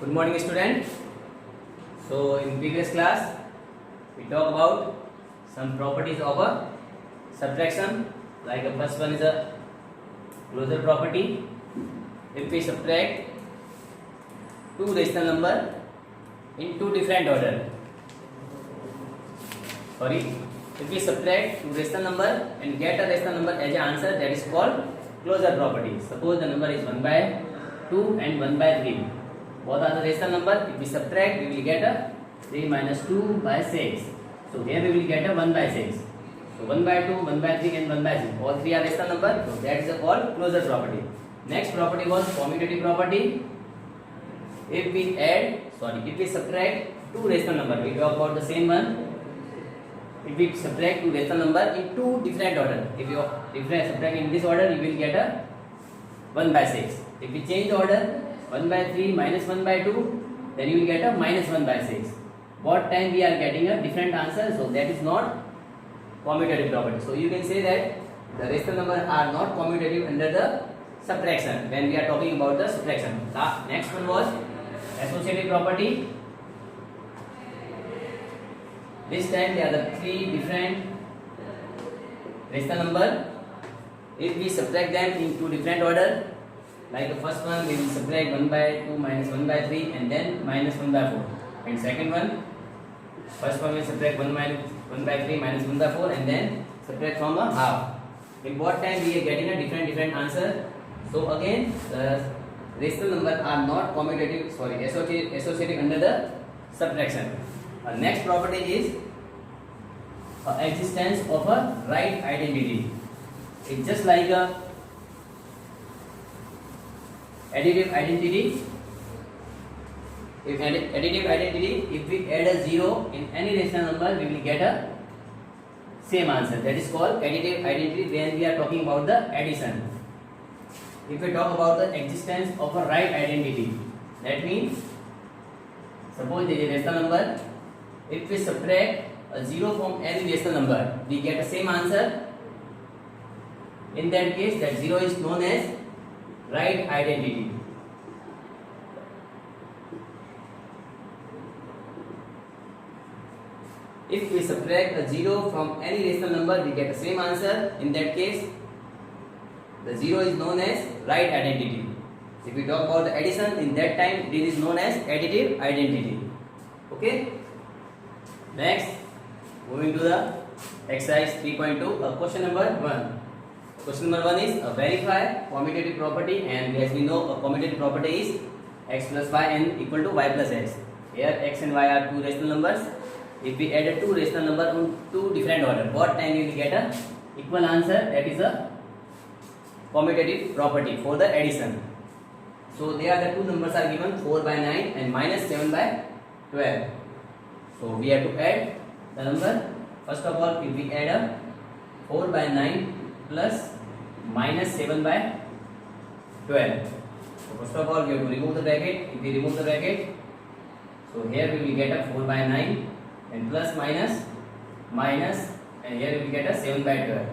Good morning, student. So in previous class we talk about some properties of a subtraction. Like the first one is a closure property. If we subtract two rational number in two different order, if we subtract two rational number and get a rational number as an answer, that is called closure property. Suppose the number is 1 by 2 and 1 by 3. Both are the rational number. If we subtract, we will get a 3 minus 2 by 6. So here we will get a 1 by 6. So 1 by 2, 1 by 3 and 1 by 6. All three are rational number. So that is called closure property. Next property was commutative property. If we subtract two rational number, we talk about the same one. If we subtract two rational number in two different order, if you subtract in this order, you will get a 1 by 6. If we change the order, 1 by 3 minus 1 by 2, then you will get a minus 1 by 6. What time we are getting a different answer, so that is not commutative property. So you can say that the rational number are not commutative under the subtraction when we are talking about the subtraction. Next one was associative property. This time there are the three different rational number. If we subtract them in two different order, like the first one we will subtract 1 by 2 minus 1 by 3 and then minus 1 by 4. And second one, first one we will subtract 1 by 3 minus 1 by 4 and then subtract from a half. In what time we are getting a different answer. So again the rational number are not commutative, associative under the subtraction. Next property is existence of a right identity. It's just like a additive identity. If additive identity, if we add a 0 in any rational number, we will get a same answer. That is called additive identity when we are talking about the addition. If we talk about the existence of a right identity, that means suppose there is a rational number. If we subtract a 0 from any rational number, we get the same answer. In that case, that 0 is known as right identity. If we subtract a 0 from any rational number, we get the same answer. In that case, the 0 is known as right identity. If we talk about the addition, in that time this is known as additive identity. Okay. Next, moving to the exercise 3.2, question number 1. Question number 1 is verify commutative property, and as we know, a commutative property is x plus y and equal to y plus x. Here x and y are two rational numbers. If we add a two rational number on two different order, what time you will get a equal answer? That is a commutative property for the addition. So there are the two numbers are given, 4 by 9 and minus 7 by 12. So we have to add the number. First of all, if we add a 4 by 9 plus minus 7 by 12. So first of all, we have to remove the bracket. If we remove the bracket, so here we will get a 4 by 9 and plus minus, and here we will get a 7 by 12.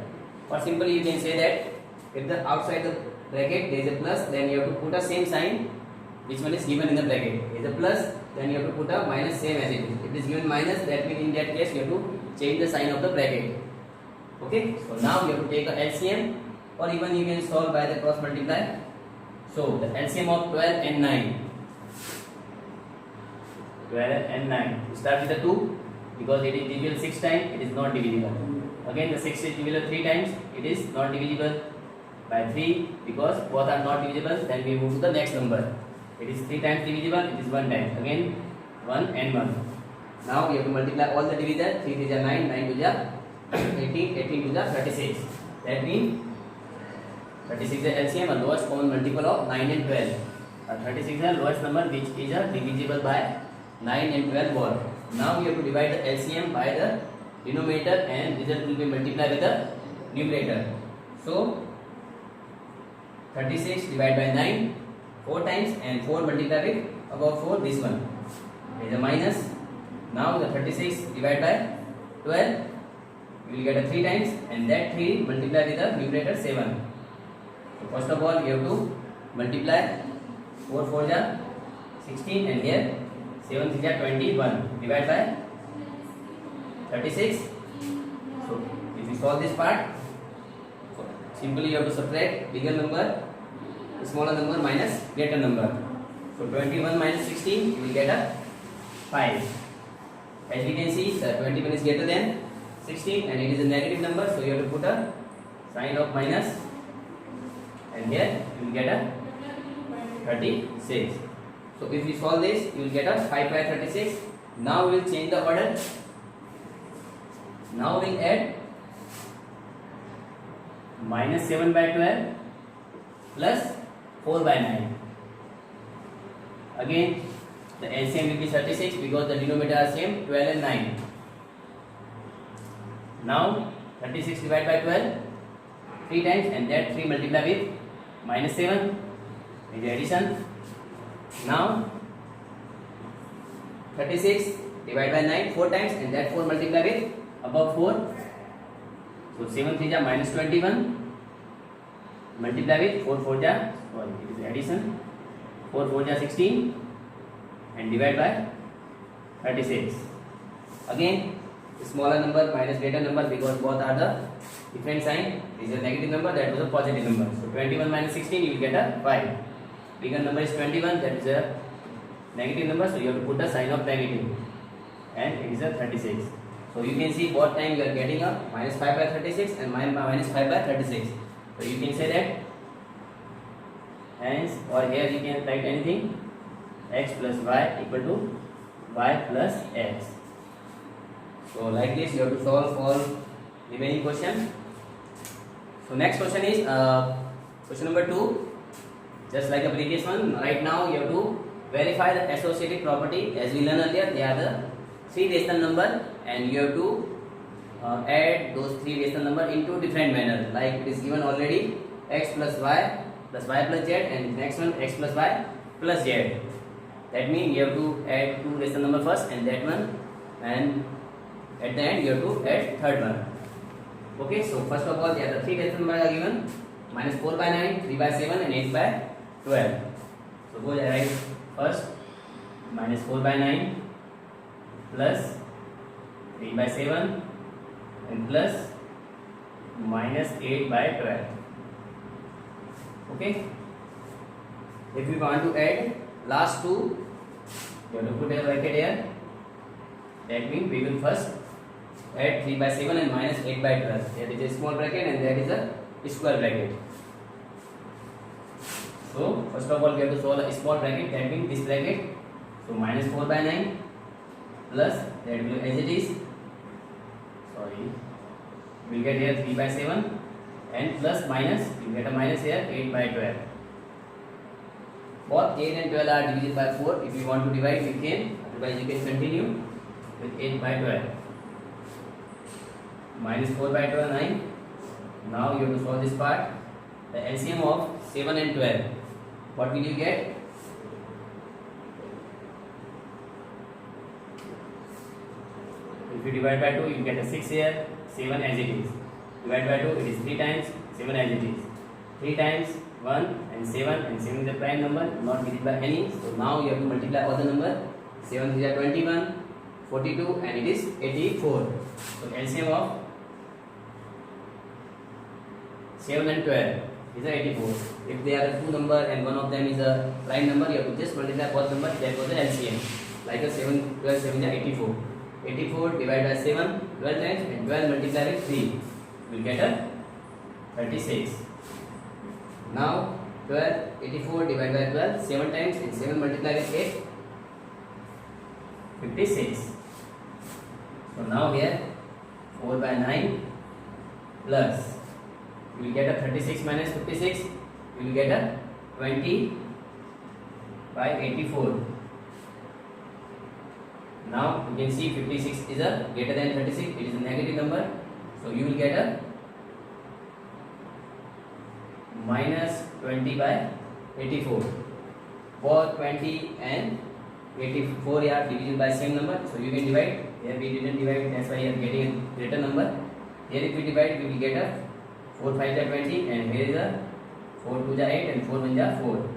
Or simply you can say that if the outside the bracket there is a plus, then you have to put a same sign which one is given in the bracket. If is a plus, then you have to put a minus same as it is. If it is given minus, that means in that case you have to change the sign of the bracket. Okay, so now you have to take a LCM, or even you can solve by the cross multiply. So the LCM of 12 and 9. 12 and 9. We start with the 2 because it is divisible 6 times, it is not divisible. Again the 6 is divisible 3 times, it is not divisible by 3 because both are not divisible. Then we move to the next number. It is 3 times divisible, it is 1 time. Again 1 and 1. Now we have to multiply all the divisor. 3 is 9, 9 to 18, 18 to 36. That means 36 is LCM, a lowest common multiple of 9 and 12. 36 is the lowest number which is divisible by 9 and 12 both. Now we have to divide the LCM by the denominator and result will be multiplied with the numerator. So 36 divided by 9 4 times and 4 multiplied with above 4, this one is a minus. Now the 36 divided by 12, you will get a 3 times, and that 3 multiplied with the numerator 7. So first of all, we have to multiply 4 4 ja 16 and here 7 3 21. Divide by 36. So if you solve this part, simply you have to subtract bigger number, smaller number minus greater number. So 21 minus 16, you will get a 5. As we can see, the 21 is greater than 16 and it is a negative number, so you have to put a sign of minus, and here you will get a 36. So if you solve this, you will get a 5 by 36. Now we will change the order. Now we will add minus 7 by 12 plus 4 by 9. Again, the LCM will be 36 because the denominator are same, 12 and 9. Now 36 divided by 12 3 times, and that 3 multiply with minus 7 is addition. Now 36 divided by 9 4 times, and that 4 multiply with above 4. So 7 3 ja minus 21 multiply with 4 4 ja, sorry, it is addition, 4 4 ja 16 and divide by 36. Again smaller number minus greater number because both are the different sign. This is a negative number, that was a positive number. So 21 minus 16, you will get a 5. Bigger number is 21, that is a negative number, so you have to put the sign of negative, and it is a 36. So you can see both time you are getting a minus 5 by 36 and minus 5 by 36. So you can say that hence, or here you can write anything, x plus y equal to y plus x. So like this you have to solve all remaining question. So next question is question number 2. Just like the previous one, right now you have to verify the associative property. As we learned earlier, they are the 3 rational number, and you have to add those 3 rational number into different manner. Like it is given already, x plus y plus z, and next one x plus y plus z. That means you have to add 2 rational number first and that one, and at the end you have to add third one. Okay, so first of all, the 3 rational numbers are given, minus 4 by 9, 3 by 7 and 8 by 12. So go write first minus 4 by 9 plus 3 by 7 and plus minus 8 by 12. Okay, if you want to add last 2, you have to put a bracket here. That means we will first add 3 by 7 and minus 8 by 12. There is a small bracket and there is a square bracket. So first of all we have to solve a small bracket, that means this bracket. So minus 4 by 9 plus, that will as it is, sorry, we will get here 3 by 7 and plus minus, you will get a minus here 8 by 12. Both 8 and 12 are divided by 4. If you want to divide, you can, otherwise you can continue with 8 by 12. Minus 4 by 12, 9. Now you have to solve this part. The LCM of 7 and 12. What will you get? If you divide by 2, you get a 6 here, 7 as it is. Divide by 2, it is 3 times, 7 as it is. 3 times 1 and 7 is a prime number, not divided by any. So now you have to multiply all the number. 7 is 21, 42 and it is 84. So LCM of 7 and 12 is 84. If they are 2 number and one of them is a prime number, you have to just multiply both numbers, that was the LCM. Like a 7, 12, 7 is 84. 84 divided by 7, 12 times, and 12 multiplied with 3. You will get a 36. Now 12, 84 divided by 12, 7 times, and 7 multiplied with 8, 56. So now here 4 by 9 plus, you will get a 36 minus 56, you will get a 20 by 84. Now you can see 56 is a greater than 36, it is a negative number, so you will get a minus 20 by 84. Both 20 and 84 are division by same number, so you can divide. Here we didn't divide, that's why you are getting a greater number. Here if we divide, we will get a 4 5 is 20, and here is a 4 2 is 8 and 4 1 is 4.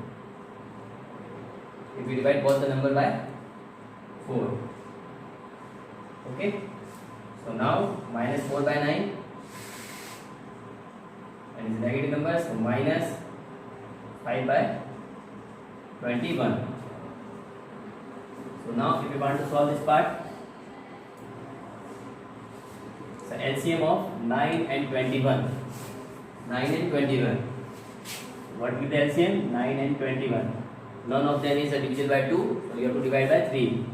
if we divide both the number by 4. Okay, so now minus 4 by 9 and it's negative number, so minus 5 by 21. So now if we want to solve this part, so LCM of 9 and 21. 9 and 21. What will be the LCM? 9 and 21. None of them is divisible by 2, so you have to divide by 3.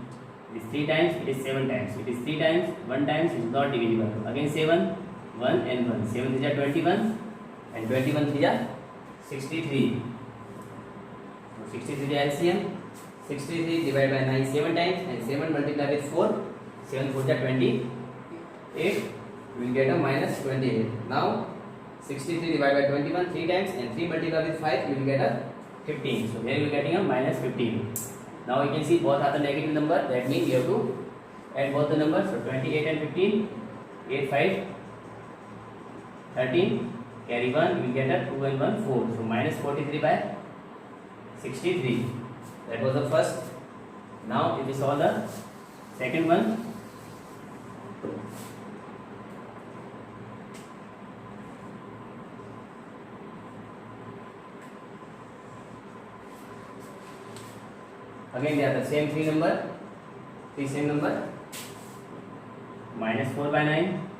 It is 3 times, it is 7 times. It is 3 times, 1 times is not divisible. Again 7, 1 and 1. 7 is 21 and 21 is 63. So 63 is LCM. 63 divided by 9 7 times and 7 multiplied with 4. 7 4 is 28. We will get a minus 28. Now 63 divided by 21 3 times and 3 multiplied with 5, you will get a 15. So here you are getting a minus 15. Now you can see both are the negative number. That means you have to add both the numbers. So 28 and 15, 8 5 13, carry 1, you will get a 2 and 1 4. So minus 43 by 63. That was the first. Now if we solve the second one, again they are the same three same number. Minus 4 by 9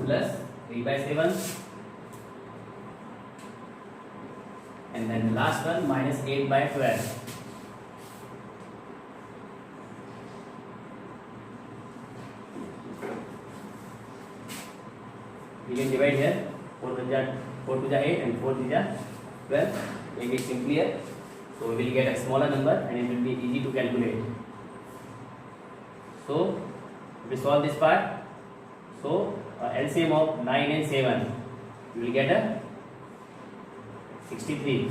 plus 3 by 7 and then the last one minus 8 by 12. We can divide here. 4 to the 8 and 4 to the 12. Make it simpler. So we will get a smaller number and it will be easy to calculate. So we solve this part. So LCM of 9 and 7, you will get a 63.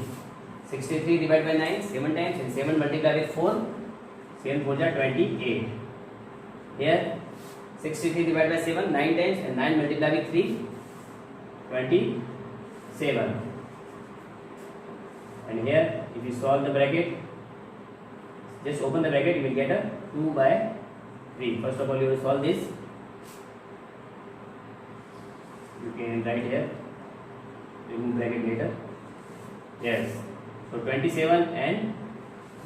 63 divided by 9 7 times and 7 multiplied with 4. 7 4 is 28. Here 63 divided by 7 9 times and 9 multiplied with 3, 27. And here if you solve the bracket, just open the bracket, you will get a 2 by 3. First of all you will solve this. You can write here, remove bracket later. Yes, so 27 and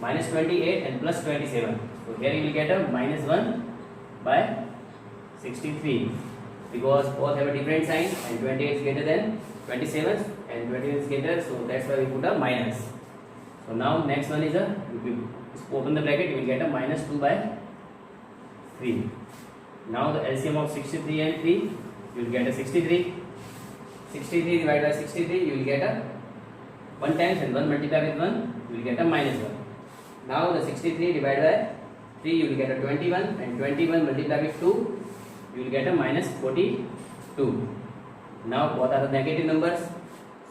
minus 28 and plus 27. So here you will get a minus 1 by 63 because both have a different sign and 28 is greater than 27 and 28 is greater, so that's why we put a minus. So now next one is a, if you open the bracket, you will get a minus 2 by 3. Now the LCM of 63 and 3, you will get a 63. 63 divided by 63, you will get a 1 times and 1 multiplied with 1, you will get a minus 1. Now the 63 divided by 3, you will get a 21 and 21 multiplied with 2, you will get a minus 42. Now what are the negative numbers?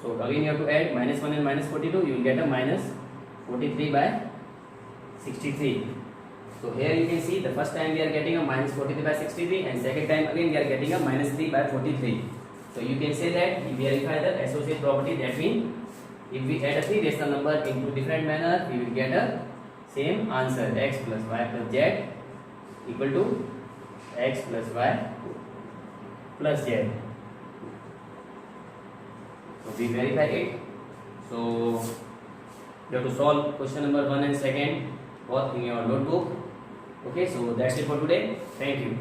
So again you have to add minus 1 and minus 42, you will get a minus 43 by 63. So here you can see the first time we are getting a minus 43 by 63 and second time again we are getting a minus 3 by 43. So you can say that we verify the associate property. That means if we add a three rational number into different manner, we will get a same answer, x plus y plus z equal to x plus y plus z. So we verify it. So you have to solve question number 1 and 2 both in your notebook. Okay, so that's it for today. Thank you.